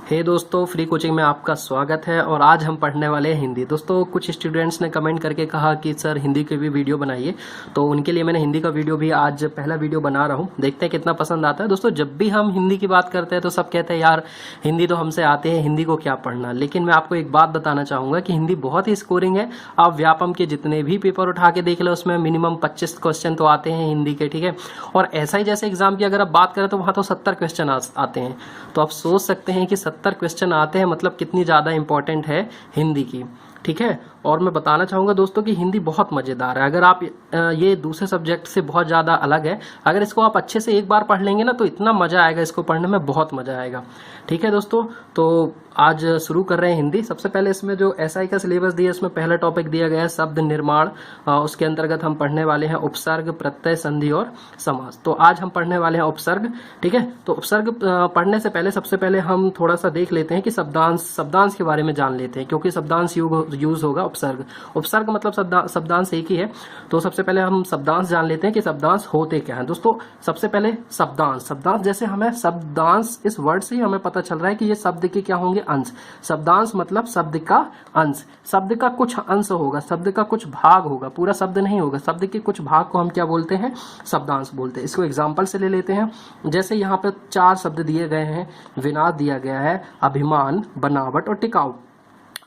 हे दोस्तों, free coaching में आपका स्वागत है। और आज हम पढ़ने वाले हैं हिंदी। दोस्तों, कुछ स्टूडेंट्स ने कमेंट करके कहा कि सर हिंदी के भी वीडियो बनाइए, तो उनके लिए मैंने हिंदी का वीडियो भी आज पहला वीडियो बना रहा हूँ। देखते हैं कितना पसंद आता है। दोस्तों, जब भी हम हिंदी की बात करते हैं तो सब कहते हैं यार हिंदी तो हमसे आते हैं, हिंदी को क्या पढ़ना। लेकिन मैं आपको एक बात बताना चाहूँगा कि हिंदी बहुत ही स्कोरिंग है। आप व्यापम के जितने भी पेपर उठा के देख लो, उसमें मिनिमम 25 क्वेश्चन तो आते हैं हिंदी के, ठीक है। और ऐसा ही जैसे एग्जाम की अगर आप बात करें तो वहाँ तो 70 क्वेश्चन आते हैं। तो आप सोच सकते हैं कि 70 क्वेश्चन आते हैं, मतलब कितनी ज़्यादा इंपॉर्टेंट है हिंदी की, ठीक है। और मैं बताना चाहूँगा दोस्तों कि हिंदी बहुत मज़ेदार है। अगर आप ये दूसरे सब्जेक्ट से बहुत ज़्यादा अलग है। अगर इसको आप अच्छे से एक बार पढ़ लेंगे ना तो इतना मज़ा आएगा, इसको पढ़ने में बहुत मज़ा आएगा, ठीक है दोस्तों। तो आज शुरू कर रहे हैं हिंदी। सबसे पहले इसमें जो एसआई का सिलेबस दिया है उसमें पहला टॉपिक दिया गया है शब्द निर्माण। उसके अंतर्गत हम पढ़ने वाले हैं उपसर्ग, प्रत्यय, संधि और समास। तो आज हम पढ़ने वाले हैं उपसर्ग, ठीक है। तो उपसर्ग पढ़ने से पहले सबसे पहले हम थोड़ा सा देख लेते हैं कि शब्दांश के बारे में जान लेते हैं, क्योंकि शब्दांश यूज होगा उपसर्ग मतलब शब्दांश एक ही है। तो सबसे पहले हम शब्दांश जान लेते हैं कि शब्दांश होते क्या हैं। दोस्तों, सबसे पहले शब्दांश जैसे हमें शब्दांश इस वर्ड से ही हमें पता चल रहा है कि ये शब्द के क्या होंगे, अंश। शब्दांश मतलब शब्द का अंश, शब्द का कुछ अंश होगा, शब्द का कुछ भाग होगा, पूरा शब्द नहीं होगा। शब्द के कुछ भाग को हम क्या बोलते हैं, शब्दांश बोलते हैं। इसको एग्जांपल से ले लेते हैं। जैसे यहाँ पे 4 शब्द दिए गए हैं, विनाश दिया गया है, अभिमान, बनावट और टिकाऊ।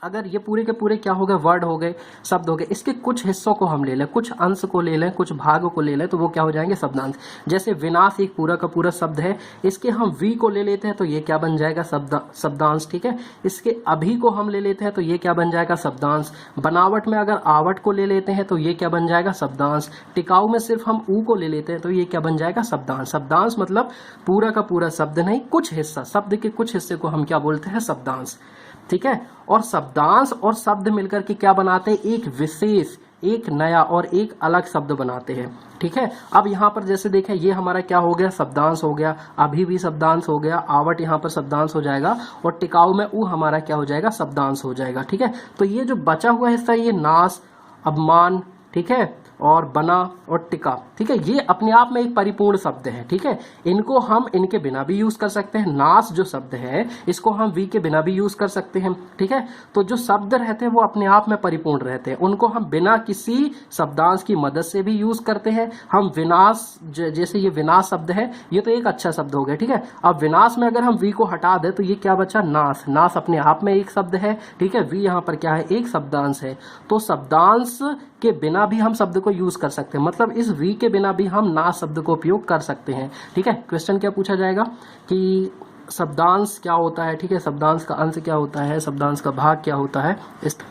अगर ये पूरे के पूरे क्या हो गए, वर्ड हो गए, शब्द हो गए, इसके कुछ हिस्सों को हम ले लें, कुछ अंश को ले लें, कुछ भागों को ले लें, तो वो क्या हो जाएंगे, शब्दांश। जैसे विनाश एक पूरा का पूरा शब्द है, इसके हम वी को ले लेते हैं तो ये क्या बन जाएगा, शब्दांश, ठीक है। इसके अभी को हम ले लेते हैं तो ये क्या बन जाएगा, शब्दांश। बनावट में अगर आवट को ले लेते हैं तो ये क्या बन जाएगा, शब्दांश। टिकाऊ में सिर्फ हम ऊ को ले लेते हैं तो ये क्या बन जाएगा, शब्दांश। शब्दांश मतलब पूरा का पूरा शब्द नहीं, कुछ हिस्सा, शब्द के कुछ हिस्से को हम क्या बोलते हैं, शब्दांश, ठीक है। और शब्दांश और शब्द मिलकर के क्या बनाते हैं, एक विशेष, एक नया और एक अलग शब्द बनाते हैं, ठीक है। अब यहाँ पर जैसे देखें, ये हमारा क्या हो गया, शब्दांश हो गया, अभी भी शब्दांश हो गया, आवट यहाँ पर शब्दांश हो जाएगा, और टिकाऊ में ऊ हमारा क्या हो जाएगा, शब्दांश हो जाएगा, ठीक है। तो ये जो बचा हुआ हिस्सा, ये नाश, अपमान, ठीक है, और बना और टिका, ठीक है, ये अपने आप में एक परिपूर्ण शब्द है, ठीक है। इनको हम इनके बिना भी यूज कर सकते हैं। नाश जो शब्द है इसको हम वी के बिना भी यूज कर सकते हैं, ठीक है। तो जो शब्द रहते हैं वो अपने आप में परिपूर्ण रहते हैं, उनको हम बिना किसी शब्दांश की मदद से भी यूज करते हैं। हम विनाश, जैसे ये विनाश शब्द है, ये तो एक अच्छा शब्द हो गया, ठीक है। अब विनाश में अगर हम वी को हटा दें तो ये क्या बचा, नाश। नाश अपने आप में एक शब्द है, ठीक है। वी यहाँ पर क्या है, एक शब्दांश है। तो शब्दांश के बिना भी हम शब्द को यूज कर सकते हैं, मतलब इस वी के बिना भी हम नाश शब्द को उपयोग कर सकते हैं, ठीक है। क्वेश्चन क्या पूछा जाएगा कि शब्दांश क्या होता है, ठीक है, शब्दांश का अंश क्या होता है, शब्दांश का भाग क्या होता है,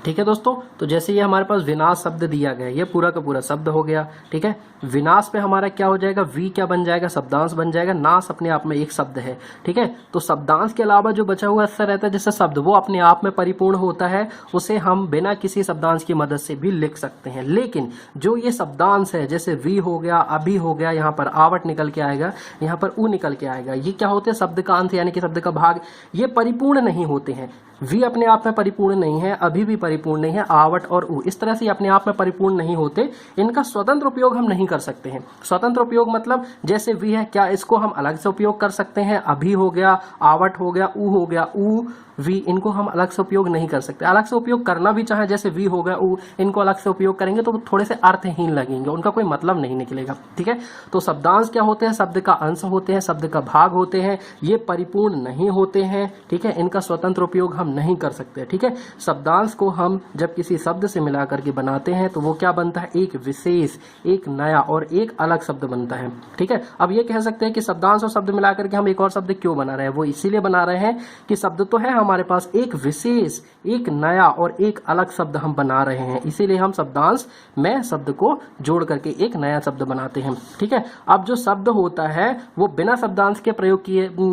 ठीक है दोस्तों। तो जैसे ये हमारे पास विनाश शब्द दिया गया है, ये पूरा का पूरा शब्द हो गया, ठीक है। विनाश पे हमारा क्या हो जाएगा, वी क्या बन जाएगा, शब्दांश बन जाएगा। नाश अपने आप में एक शब्द है, ठीक है। तो शब्दांश के अलावा जो बचा हुआ हिस्सा रहता है जैसे शब्द, वो अपने आप में परिपूर्ण होता है, उसे हम बिना किसी शब्दांश की मदद से भी लिख सकते हैं। लेकिन जो ये शब्दांश है, जैसे वी हो गया, अभी हो गया, यहाँ पर आवट निकल के आएगा, यहाँ पर ऊ निकल के आएगा, ये क्या होते हैं, शब्द का अंश यानी कि शब्द का भाग, ये परिपूर्ण नहीं होते हैं। वी अपने आप में परिपूर्ण नहीं है, अभी भी परिपूर्ण नहीं है, आवट और ऊ इस तरह से अपने आप में परिपूर्ण नहीं होते। इनका स्वतंत्र उपयोग हम नहीं कर सकते हैं। स्वतंत्र उपयोग मतलब जैसे वी है, क्या इसको हम अलग से उपयोग कर सकते हैं, अभी हो गया, आवट हो गया, ऊ हो गया, ऊ वी, इनको हम अलग से उपयोग नहीं कर सकते। अलग से उपयोग करना भी चाहे, जैसे वी हो गया, ऊ, इनको अलग से उपयोग करेंगे तो थोड़े से अर्थहीन लगेंगे, उनका कोई मतलब नहीं निकलेगा, ठीक है। तो शब्दांश क्या होते हैं, शब्द का अंश होते हैं, शब्द का भाग होते हैं, ये परिपूर्ण नहीं होते हैं, ठीक है। इनका स्वतंत्र उपयोग हम नहीं कर सकते, ठीक है। शब्दांश को हम जब किसी शब्द से मिला करके बनाते हैं तो वो क्या बनता है, एक विशेष, एक नया और एक अलग शब्द बनता है, ठीक है। अब ये कह सकते हैं कि शब्दांश और शब्द मिला करके हम एक और शब्द क्यों बना रहे हैं, वो इसीलिए बना रहे हैं कि शब्द तो है हमारे पास, एक विशेष, एक नया और एक अलग शब्द हम बना रहे हैं, इसीलिए हम शब्दांश में शब्द को जोड़ करके एक नया शब्द बनाते हैं, ठीक है। अब जो शब्द होता है वो बिना शब्दांश के प्रयोग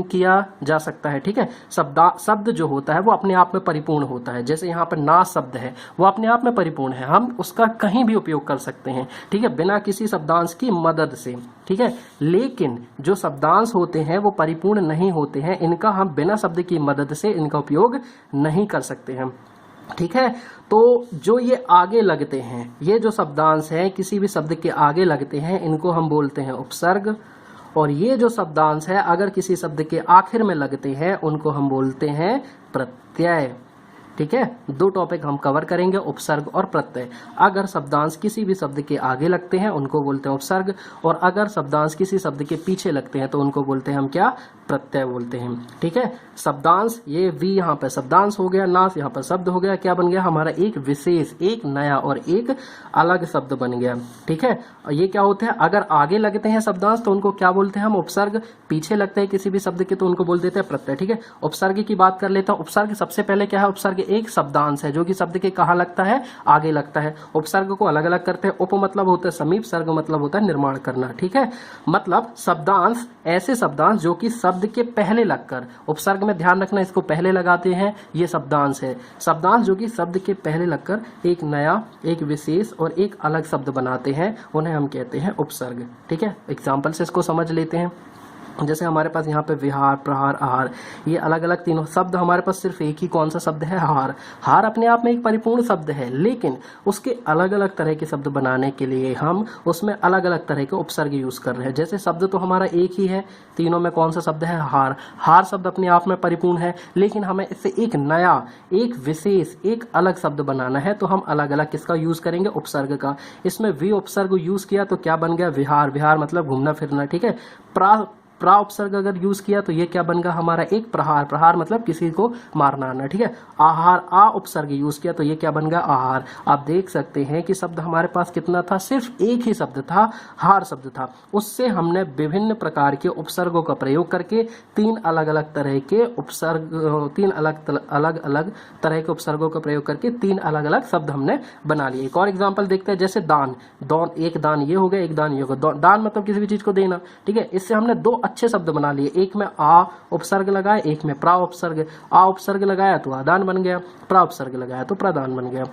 किया जा सकता है, ठीक है। शब्द जो होता है वो अपने आप में परिपूर्ण होता है। जैसे यहाँ पर नाश शब्द है, वो अपने आप में परिपूर्ण है, हम उसका कहीं भी उपयोग कर सकते हैं, ठीक है, बिना किसी शब्दांश की मदद से, ठीक है। लेकिन जो शब्दांश होते हैं वो परिपूर्ण नहीं होते हैं, इनका हम बिना शब्द की मदद से इनका उपयोग नहीं कर सकते हैं, ठीक है। तो जो ये आगे लगते हैं, ये जो शब्दांश है किसी भी शब्द के आगे लगते हैं, इनको हम बोलते हैं उपसर्ग। और ये जो शब्दांश है अगर किसी शब्द के आखिर में लगते हैं उनको हम बोलते हैं प्रत्यय। ठीक है, दो टॉपिक हम कवर करेंगे, उपसर्ग और प्रत्यय। अगर शब्दांश किसी भी शब्द के आगे लगते हैं उनको बोलते हैं उपसर्ग, और अगर शब्दांश किसी शब्द के पीछे लगते हैं तो उनको बोलते हैं हम क्या, प्रत्यय बोलते हैं। ठीक है, शब्दांश, ये वी यहाँ पर शब्दांश हो गया, नास यहाँ पर शब्द हो गया, क्या बन गया हमारा, एक विशेष, एक नया और एक अलग शब्द बन गया। ठीक है, और ये क्या होते हैं, अगर आगे लगते हैं शब्दांश तो उनको क्या बोलते हैं हम, उपसर्ग। पीछे लगते हैं किसी भी शब्द के तो उनको बोल देते हैं प्रत्यय। ठीक है, उपसर्ग की बात कर लेता हूँ। उपसर्ग सबसे पहले क्या है, उपसर्ग एक शब्दांश है जो कि शब्द के कहाँ लगता है, आगे लगता है। उपसर्ग को अलग अलग करते हैं। उप मतलब होता है समीप, सर्ग मतलब होता है निर्माण करना। ठीक है, मतलब शब्दांश ऐसे शब्दांश जो कि शब्द के पहले लगकर, उपसर्ग में ध्यान रखना इसको पहले लगाते हैं, ये शब्दांश है। शब्दांश जो कि शब्द के पहले लगकर एक नया, एक विशेष और एक अलग शब्द बनाते हैं, उन्हें हम कहते हैं उपसर्ग। ठीक है, एग्जाम्पल से इसको समझ लेते हैं। जैसे हमारे पास यहाँ पे विहार, प्रहार, आहार, ये अलग अलग तीनों शब्द, हमारे पास सिर्फ एक ही कौन सा शब्द है, हार। हार अपने आप में एक परिपूर्ण शब्द है, लेकिन उसके अलग अलग तरह के शब्द बनाने के लिए हम उसमें अलग अलग तरह के उपसर्ग यूज कर रहे हैं। जैसे शब्द तो हमारा एक ही है, तीनों में कौन सा शब्द है, हार। हार शब्द अपने आप में परिपूर्ण है, लेकिन हमें इससे एक नया, एक विशेष, एक अलग शब्द बनाना है, तो हम अलग अलग किसका यूज करेंगे, उपसर्ग का। इसमें वी उपसर्ग यूज किया तो क्या बन गया, विहार। विहार मतलब घूमना फिरना। ठीक है, प्रा उपसर्ग अगर यूज किया तो ये क्या बन गया हमारा, एक प्रहार। प्रहार मतलब किसी को मारना आना। ठीक है, आहार, आ उपसर्ग यूज किया तो ये क्या बन गया, आहार। आप देख सकते हैं कि शब्द हमारे पास कितना था, सिर्फ एक ही शब्द था, हार शब्द था। उससे हमने विभिन्न प्रकार के उपसर्गों का प्रयोग करके तीन अलग अलग तरह के उपसर्ग, तीन अलग अलग तरह के उपसर्गों का प्रयोग करके तीन अलग अलग शब्द हमने बना लिए। एक और एग्जाम्पल देखते हैं, जैसे दान। एक दान ये हो गया, एक दान ये हो गया। दान मतलब किसी भी चीज को देना। ठीक है, इससे हमने दो अच्छे शब्द बना लिए, एक में आ उपसर्ग लगाया, एक में प्रा उपसर्ग। आ उपसर्ग लगाया तो आदान बन गया, प्रा उपसर्ग लगाया तो प्रदान बन गया।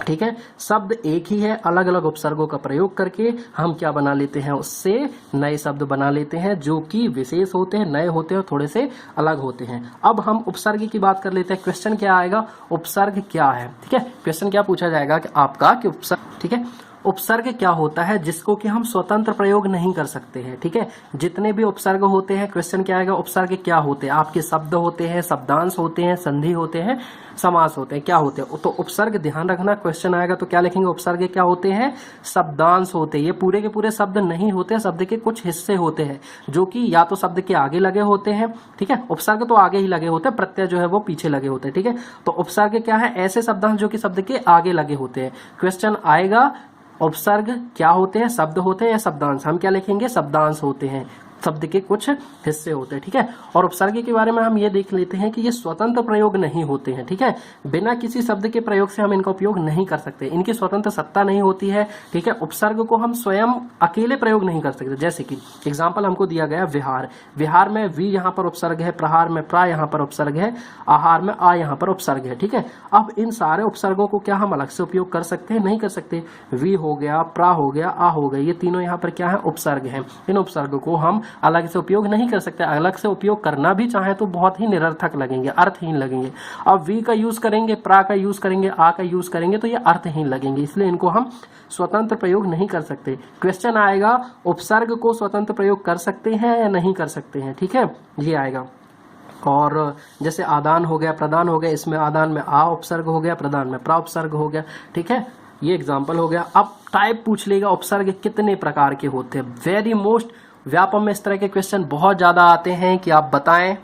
ठीक है, शब्द एक ही है, अलग अलग उपसर्गों का प्रयोग करके हम क्या बना लेते हैं, उससे नए शब्द बना लेते हैं जो कि विशेष होते हैं, नए होते हैं, थोड़े से अलग होते हैं। अब हम उपसर्ग की बात कर लेते हैं। क्वेश्चन क्या आएगा, उपसर्ग क्या है। ठीक है, क्वेश्चन क्या पूछा जाएगा कि आपका कि उपसर्ग, ठीक है, उपसर्ग क्या होता है जिसको कि हम स्वतंत्र प्रयोग नहीं कर सकते हैं। ठीक है, जितने भी उपसर्ग होते हैं, क्वेश्चन क्या आएगा, उपसर्ग क्या होते हैं। आपके शब्द होते हैं, शब्दांश होते हैं, संधि होते हैं, समास होते हैं, क्या होते हैं। तो उपसर्ग ध्यान रखना, क्वेश्चन आएगा तो क्या लिखेंगे, उपसर्ग क्या होते हैं, शब्दांश होते हैं। ये पूरे के पूरे शब्द नहीं होते, शब्द के कुछ हिस्से होते हैं जो कि या तो शब्द के आगे लगे होते हैं। ठीक है, उपसर्ग तो आगे ही लगे होते हैं, प्रत्यय जो है वो पीछे लगे होते हैं। ठीक है, तो उपसर्ग क्या है, ऐसे शब्दांश जो कि शब्द के आगे लगे होते हैं। क्वेश्चन आएगा उपसर्ग क्या होते हैं, शब्द होते हैं या शब्दांश, हम क्या लिखेंगे, शब्दांश होते हैं, शब्द के कुछ हिस्से होते हैं। ठीक है, और उपसर्ग के बारे में हम ये देख लेते हैं कि ये स्वतंत्र प्रयोग नहीं होते हैं। ठीक है, बिना किसी शब्द के प्रयोग से हम इनका उपयोग नहीं कर सकते, इनकी स्वतंत्र सत्ता नहीं होती है। ठीक है, उपसर्ग को हम स्वयं अकेले प्रयोग नहीं कर सकते। जैसे कि एग्जाम्पल हमको दिया गया विहार। विहार में वी यहाँ पर उपसर्ग है, प्रहार में प्रा यहाँ पर उपसर्ग है, आहार में आ यहाँ पर उपसर्ग है। ठीक है, अब इन सारे उपसर्गों को क्या हम अलग से उपयोग कर सकते हैं, नहीं कर सकते। वी हो गया, प्रा हो गया, आ हो गया, ये तीनों यहाँ पर क्या है, उपसर्ग है। इन उपसर्ग को हम अलग से उपयोग नहीं कर सकते। अलग से उपयोग करना भी चाहे तो बहुत ही निरर्थक लगेंगे, अर्थहीन लगेंगे। अब वी का यूज करेंगे, प्रा का यूज करेंगे, आ का यूज करेंगे तो ये अर्थहीन लगेंगे, इसलिए इनको हम स्वतंत्र प्रयोग नहीं कर सकते। क्वेश्चन आएगा उपसर्ग को स्वतंत्र प्रयोग कर सकते हैं या नहीं कर सकते हैं। ठीक है, ये आएगा। और जैसे आदान हो गया, प्रदान हो गया, इसमें आदान में आ उपसर्ग हो गया, प्रदान में प्रा उपसर्ग हो गया। ठीक है, ये एग्जाम्पल हो गया। अब टाइप पूछ लेगा, उपसर्ग कितने प्रकार के होते हैं। वेरी मोस्ट व्यापम में इस तरह के क्वेश्चन बहुत ज्यादा आते हैं कि आप बताएं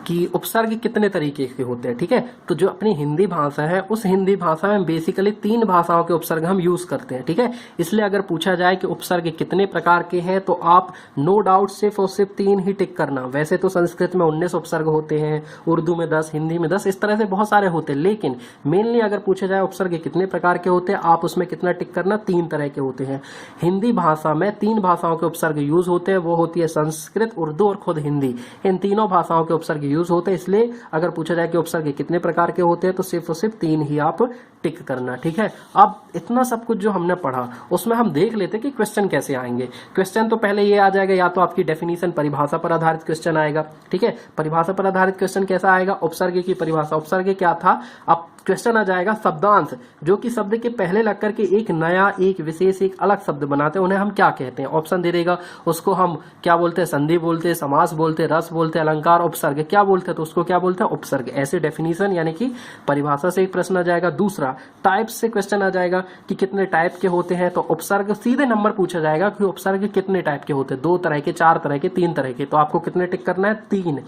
कि उपसर्ग कितने तरीके के होते हैं। ठीक है, तो जो अपनी हिंदी भाषा है उस हिंदी भाषा में बेसिकली 3 भाषाओं के उपसर्ग हम यूज करते हैं। ठीक है, इसलिए अगर पूछा जाए कि उपसर्ग कितने प्रकार के हैं तो आप नो डाउट सिर्फ और सिर्फ 3 ही टिक करना। वैसे तो संस्कृत में 19 उपसर्ग होते हैं, उर्दू में 10, हिंदी में 10, इस तरह से बहुत सारे होते हैं, लेकिन मेनली अगर पूछा जाए उपसर्ग कितने प्रकार के होते हैं, आप उसमें कितना टिक करना, 3 तरह के होते हैं। हिंदी भाषा में 3 भाषाओं के उपसर्ग यूज होते हैं, वो होती है संस्कृत, उर्दू और खुद हिंदी। इन तीनों भाषाओं के उपसर्ग यूज होते हैं, इसलिए अगर पूछा जाए कि उपसर्ग कितने प्रकार के होते हैं तो सिर्फ और सिर्फ 3 ही आप टिक करना। ठीक है, अब इतना सब कुछ जो हमने पढ़ा उसमें हम देख लेते हैं कि क्वेश्चन कैसे आएंगे। क्वेश्चन तो पहले ये आ जाएगा, या तो आपकी डेफिनेशन, परिभाषा पर आधारित क्वेश्चन आएगा। ठीक है, परिभाषा पर आधारित क्वेश्चन कैसा आएगा, उपसर्ग की परिभाषा। उपसर्ग क्या था, अब क्वेश्चन आ जाएगा शब्दांश, जो कि शब्द के पहले लग करके एक नया, एक विशेष, एक अलग शब्द बनाते हैं, उन्हें हम क्या कहते हैं। ऑप्शन दे देगा, उसको हम क्या बोलते हैं, संधि बोलते हैं, समास बोलते हैं, रस बोलते हैं, अलंकार, उपसर्ग क्या बोलते हैं, तो उसको क्या बोलते हैं, उपसर्ग। ऐसे डेफिनेशन यानी कि परिभाषा से एक प्रश्न आ जाएगा। दूसरा टाइप से क्वेश्चन आ जाएगा कि कितने टाइप के होते हैं, तो उपसर्ग सीधे नंबर पूछा जाएगा कि उपसर्ग कितने टाइप के होते हैं, 2 तरह के, 4 तरह के, 3 तरह के, तो आपको कितने टिक करना है, 3।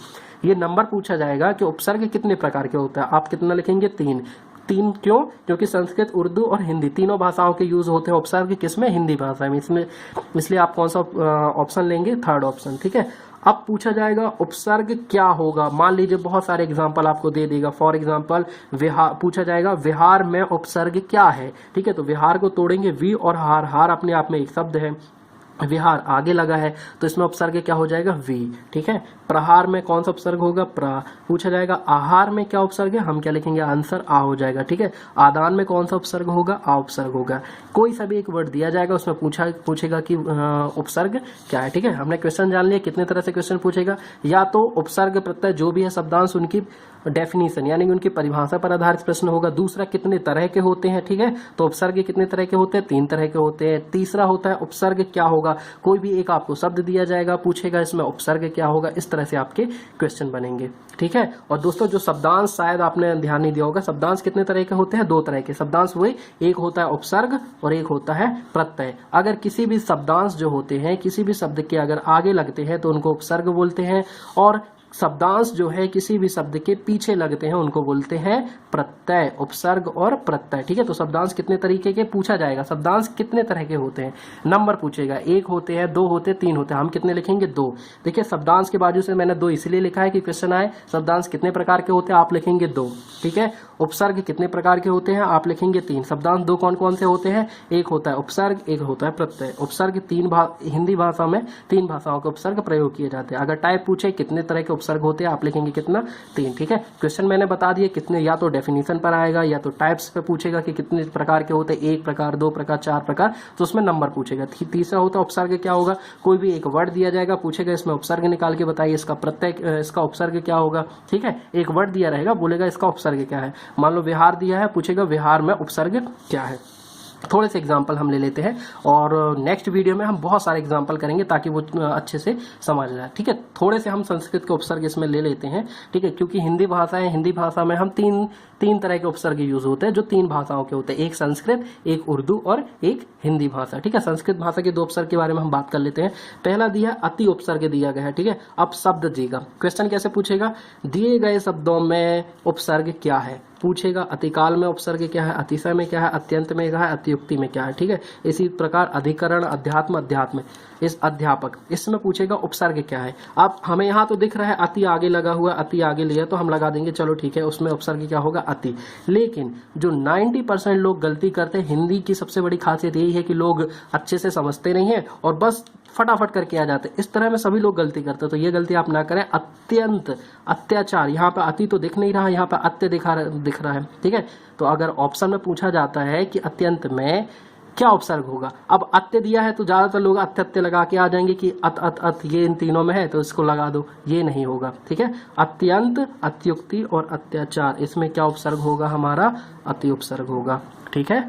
ये नंबर पूछा जाएगा कि उपसर्ग कितने प्रकार के होते हैं, आप कितना लिखेंगे, 3। 3 क्यों? क्योंकि संस्कृत, उर्दू और हिंदी तीनों भाषाओं के यूज होते हैं उपसर्ग किसमें, हिंदी भाषा में। इसमें इसलिए आप कौन सा ऑप्शन लेंगे, थर्ड ऑप्शन। ठीक है, अब पूछा जाएगा उपसर्ग क्या होगा। मान लीजिए बहुत सारे एग्जांपल आपको दे देगा। फॉर एग्जांपल विहार पूछा जाएगा, विहार में उपसर्ग क्या है। ठीक है, तो विहार को तोड़ेंगे, वी और हार, हार अपने आप में एक शब्द है, विहार आगे लगा है, तो इसमें उपसर्ग क्या हो जाएगा, वी। ठीक है, प्रहार में कौन सा उपसर्ग होगा, प्रा। पूछा जाएगा आहार में क्या उपसर्ग है, हम क्या लिखेंगे, आंसर आ हो जाएगा। ठीक है, आदान में कौन सा उपसर्ग होगा, आ उपसर्ग होगा। कोई सा भी एक वर्ड दिया जाएगा, उसमें पूछेगा कि उपसर्ग क्या है। ठीक है, हमने क्वेश्चन जान लिया कितने तरह से क्वेश्चन पूछेगा, या तो उपसर्ग प्रत्यय जो भी है शब्दांश उनकी डेफिनेशन यानी कि उनकी परिभाषा पर आधारित प्रश्न होगा। दूसरा कितने तरह के होते हैं। ठीक है, तो उपसर्ग कितने तरह के होते हैं, 3 तरह के होते हैं। तीसरा होता है उपसर्ग क्या होगा, कोई भी एक आपको शब्द दिया जाएगा, पूछेगा इसमें उपसर्ग क्या होगा। इस तरह से आपके क्वेश्चन बनेंगे। ठीक है, और दोस्तों जो शब्दांश शायद आपने ध्यान नहीं दिया होगा, शब्दांश कितने तरह के होते हैं, 2 तरह के शब्दांश हुए, एक होता है उपसर्ग और एक होता है प्रत्यय। अगर किसी भी शब्दांश जो होते हैं किसी भी शब्द के अगर आगे लगते हैं तो उनको उपसर्ग बोलते हैं, और शब्दांश जो है किसी भी शब्द के पीछे लगते हैं उनको बोलते हैं प्रत्यय, उपसर्ग और प्रत्यय। ठीक है, तो शब्दांश कितने तरीके के पूछा जाएगा, शब्दांश कितने तरह के होते हैं, नंबर पूछेगा, 1 होते हैं, 2 होते हैं, 3 होते हैं, हम कितने लिखेंगे, 2। देखिए शब्दांश के बाजू से मैंने 2 इसलिए लिखा है कि क्वेश्चन आए शब्दांश कितने प्रकार के होते हैं, आप लिखेंगे 2। ठीक है, उपसर्ग कितने प्रकार के होते हैं, आप लिखेंगे 3। शब्दांश 2 कौन कौन से होते हैं, एक होता है उपसर्ग, एक होता है प्रत्यय। उपसर्ग हिंदी भाषा में 3 भाषाओं के उपसर्ग प्रयोग किए जाते हैं। अगर टाइप पूछे कितने तरह के उपसर्ग होते हैं, आप लिखेंगे कितना, 3। ठीक है, क्वेश्चन मैंने बता दिए कितने, या तो डेफिनेशन पर आएगा या तो टाइप्स पे पूछेगा कि कितने प्रकार के होते हैं, 1 प्रकार, 2 प्रकार, 4 प्रकार, तो उसमें नंबर पूछेगा। तीसरा होता है उपसर्ग क्या होगा, कोई भी एक वर्ड दिया जाएगा, पूछेगा इसमें उपसर्ग निकाल के बताइए, इसका प्रत्यय, इसका उपसर्ग क्या होगा। ठीक है, एक वर्ड दिया रहेगा, बोलेगा इसका उपसर्ग क्या है। मान लो विहार दिया है, पूछेगा विहार में उपसर्ग क्या है। थोड़े से एग्जाम्पल हम ले लेते हैं और नेक्स्ट वीडियो में हम बहुत सारे एग्जाम्पल करेंगे ताकि वो अच्छे से समझ जाए। ठीक है, थोड़े से हम संस्कृत के उपसर्ग इसमें ले लेते हैं। ठीक है, क्योंकि हिंदी भाषा है, हिंदी भाषा में हम तीन तरह के उपसर्ग यूज होते हैं जो 3 भाषाओं के होते हैं, एक संस्कृत, एक उर्दू और एक हिंदी भाषा। ठीक है, संस्कृत भाषा के 2 उपसर्ग के बारे में हम बात कर लेते हैं। पहला दिया अति उपसर्ग दिया गया है। ठीक है, अब शब्द देगा, क्वेश्चन कैसे पूछेगा, दिए गए शब्दों में उपसर्ग क्या है, पूछेगा अतिकाल में उपसर्ग क्या है, अतिशय में क्या है, अत्यंत में क्या है, अतियुक्ति में क्या है। ठीक है, इसी प्रकार अधिकरण, अध्यात्म, अध्यात्म, इस अध्यापक, इसमें पूछेगा उपसर्ग क्या है। अब हमें यहाँ तो दिख रहा है अति आगे लगा हुआ, अति आगे लिया तो हम लगा देंगे, चलो ठीक है, उसमें उपसर्ग क्या होगा, अति। लेकिन जो 90% लोग गलती करते हैं, हिंदी की सबसे बड़ी खासियत यही है कि लोग अच्छे से समझते नहीं है और बस फटाफट करके आ जाते हैं। इस तरह में सभी लोग गलती करते हैं, तो ये गलती आप ना करें। अत्यंत, अत्याचार, यहाँ पे अति तो दिख नहीं रहा, यहाँ पे अत्य दिख रहा है। ठीक है, तो अगर ऑप्शन में पूछा जाता है कि अत्यंत में क्या उपसर्ग होगा, अब अत्य दिया है तो ज्यादातर लोग अत्य लगा के आ जाएंगे कि अत ये इन तीनों में है तो इसको लगा दो, ये नहीं होगा। ठीक है, अत्यंत, अत्युक्ति और अत्याचार, इसमें क्या उपसर्ग होगा, हमारा अति उपसर्ग होगा। ठीक है,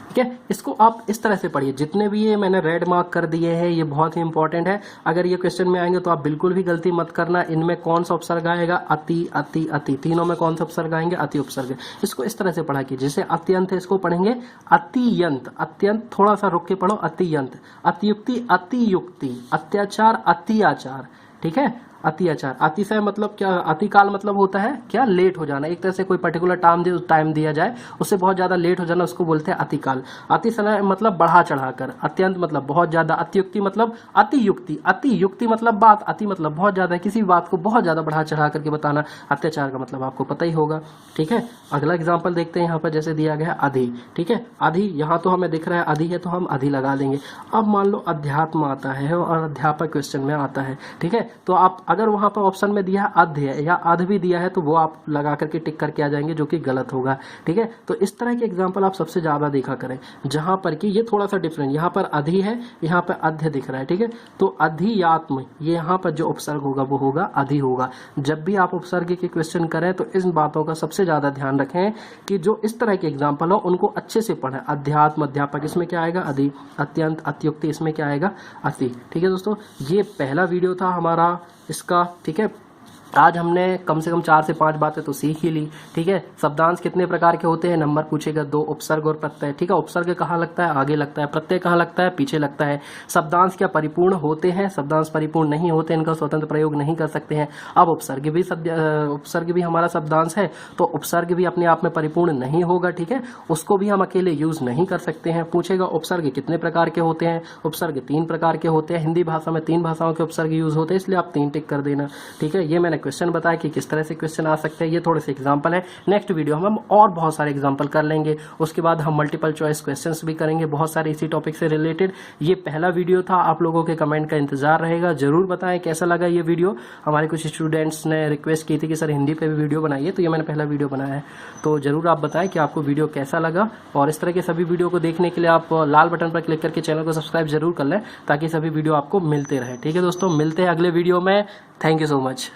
ठीक है, इसको आप इस तरह से पढ़िए। जितने भी ये मैंने रेड मार्क कर दिए हैं ये बहुत ही इंपॉर्टेंट है, अगर ये क्वेश्चन में आएंगे तो आप बिल्कुल भी गलती मत करना। इनमें कौन सा उपसर्ग आएगा, अति, अति, अति, तीनों में कौन सा उपसर्ग आएंगे, अति उपसर्ग। इसको इस तरह से पढ़ा कीजिए, जैसे अत्यंत है इसको पढ़ेंगे अतियंत, अत्यंत थोड़ा सा रुक के पढ़ो, अतियंत, अतियुक्ति, अतियुक्ति, अत्याचार, अत्याचार। ठीक है, अत्याचार, अतिशय मतलब क्या, अतिकाल मतलब होता है क्या, लेट हो जाना, एक तरह से कोई पर्टिकुलर टाइम दिया जाए उससे बहुत ज्यादा लेट हो जाना, उसको बोलते हैं अतिकाल। अतिशय मतलब बढ़ा चढ़ाकर, अत्यंत मतलब बहुत ज्यादा, अतियुक्ति मतलब अतियुक्ति, अतियुक्ति मतलब बात, अति मतलब बहुत ज्यादा, किसी भी बात को बहुत ज्यादा बढ़ा चढ़ा करके बताना। अत्याचार का मतलब आपको पता ही होगा। ठीक है, अगला एग्जाम्पल देखते हैं, यहाँ पर जैसे दिया गया है अधि। ठीक है, अधि यहाँ तो हमें दिख रहा है अधि है तो हम अधि लगा देंगे। अब मान लो अध्यात्म आता है और अध्यापक क्वेश्चन में आता है। ठीक है, तो आप अगर वहाँ पर ऑप्शन में दिया है अध्य या अध भी दिया है तो वो आप लगा करके टिक करके आ जाएंगे, जो कि गलत होगा। ठीक है, तो इस तरह के एग्जाम्पल आप सबसे ज़्यादा देखा करें, जहाँ पर कि ये थोड़ा सा डिफरेंट, यहाँ पर अधि है, यहाँ पर अध्य दिख रहा है। ठीक है, तो अधियात्म, ये यहाँ पर जो उपसर्ग होगा वो होगा अधि होगा। जब भी आप उपसर्ग के क्वेश्चन करें तो इन बातों का सबसे ज़्यादा ध्यान रखें कि जो इस तरह के एग्जाम्पल हो उनको अच्छे से पढ़ें। अध्यात्म, अध्यापक, इसमें क्या आएगा अधि। अत्यंत, अत्युक्ति, इसमें क्या आएगा अति। ठीक है दोस्तों, ये पहला वीडियो था हमारा इसका। ठीक है, आज हमने कम से कम 4 से 5 बातें तो सीख ही ली। ठीक है, शब्दांश कितने प्रकार के होते हैं, नंबर पूछेगा 2, उपसर्ग और प्रत्यय। ठीक है, उपसर्ग कहाँ लगता है, आगे लगता है, प्रत्यय कहाँ लगता है, पीछे लगता है। शब्दांश क्या परिपूर्ण होते हैं, शब्दांश परिपूर्ण नहीं होते, इनका स्वतंत्र प्रयोग नहीं कर सकते हैं। अब उपसर्ग भी हमारा शब्दांश है, तो उपसर्ग भी अपने आप में परिपूर्ण नहीं होगा। ठीक है, उसको भी हम अकेले यूज नहीं कर सकते हैं। पूछेगा उपसर्ग कितने प्रकार के होते हैं, उपसर्ग 3 प्रकार के होते हैं। हिंदी भाषा में 3 भाषाओं के उपसर्ग यूज होते हैं, इसलिए आप 3 टिक कर देना। ठीक है, ये मैंने क्वेश्चन बताया कि किस तरह से क्वेश्चन आ सकते हैं, ये थोड़े से एग्जांपल है। नेक्स्ट वीडियो हम और बहुत सारे एग्जांपल कर लेंगे, उसके बाद हम मल्टीपल चॉइस क्वेश्चंस भी करेंगे, बहुत सारे इसी टॉपिक से रिलेटेड। ये पहला वीडियो था, आप लोगों के कमेंट का इंतजार रहेगा। जरूर बताएं कैसा लगा ये वीडियो। हमारे कुछ स्टूडेंट्स ने रिक्वेस्ट की थी कि सर हिंदी पे भी वीडियो बनाइए, तो ये मैंने पहला वीडियो बनाया है। तो जरूर आप बताएं कि आपको वीडियो कैसा लगा, और इस तरह के सभी वीडियो को देखने के लिए आप लाल बटन पर क्लिक करके चैनल को सब्सक्राइब जरूर कर लें, ताकि सभी वीडियो आपको मिलते रहे। ठीक है दोस्तों, मिलते हैं अगले वीडियो में। Thank you so much.